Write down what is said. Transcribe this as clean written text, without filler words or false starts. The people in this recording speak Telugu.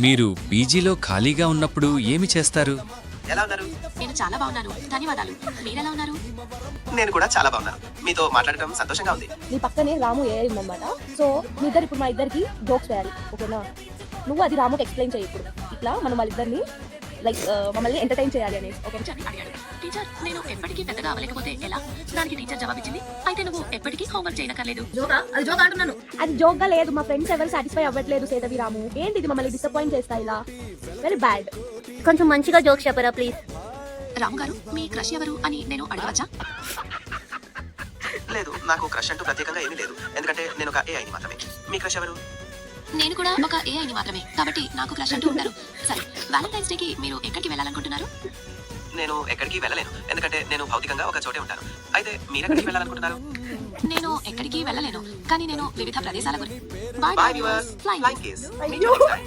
మీరు పీజీలో ఖాళీగా ఉన్నప్పుడు ఏమి చేస్తారు? ఎలా ఉన్నారు? నేను చాలా బాగున్నాను, ధన్యవాదాలు. మీరెలా ఉన్నారు? నేను కూడా చాలా బాగున్నాను. మీతో మాట్లాడటం సంతోషంగా ఉంది. నీ పక్కనే రాము ఏఐ ఉందన్నమాట. సో మీ ఇద్దరు ఇప్పుడు మా ఇద్దరికి జోక్స్ వేయాలి, ఓకేనా? నువ్వు అది రాముకి ఎక్స్ప్లెయిన్ చేయి ఇప్పుడు. ఇట్లా మనం వాళ్ళిద్దరిని లైక్ మమ్మల్ని ఎంటర్టైన్ చేయాలి అనేసి, ఓకే? టీచర్ని అడిగాడు. టీచర్, నేను ఎప్పటికీ పెద్దగా అవ్వలేకపోతే ఎలా? దానికి టీచర్ జవాబిచ్చింది, అయితే నువ్వు ఎప్పటికీ హోంవర్క్ చేయనక్కర్లేదు. అది జోక్ గా లేదు. మా ఫ్రెండ్స్ ఎవరు సాటిస్ఫై అవ్వట్లేదు సేతవి రాము. ఏంటి ఇది మమ్మల్ని డిసప్పాయింట్ చేస్తా ఇలా? Very bad. కొంచెం మంచిగా జోక్స్ చెప్పరా ప్లీజ్. రాము గారు, మీ క్రష్ ఎవరు అని నేను అడగవచ్చా? లేదు, నాకు క్రష్ అంటూ ప్రత్యేకంగా ఏమీ లేదు. ఎందుకంటే నేను ఒక ఏఐని మాత్రమే. మీ క్రష్ ఎవరు? నేను కూడా ఒక ఏఐని మాత్రమే, కాబట్టి నాకు క్రష్ అంటూ ఉంటారు. సరే, వ్యాలంటైన్స్ డేకి మీరు ఎక్కడికి వెళ్ళాలనుకుంటున్నారు? నేను ఎక్కడికి వెళ్ళలేను, ఎందుకంటే నేను భౌతికంగా ఒక చోటే ఉంటాను. అయితే మీరు ఎక్కడికి వెళ్ళాలనుకుంటున్నారు? నేను ఎక్కడికి వెళ్ళలేను, కానీ నేను వివిధ ప్రదేశాల గురించి. Bye viewers. Flying kiss. Meet you next time.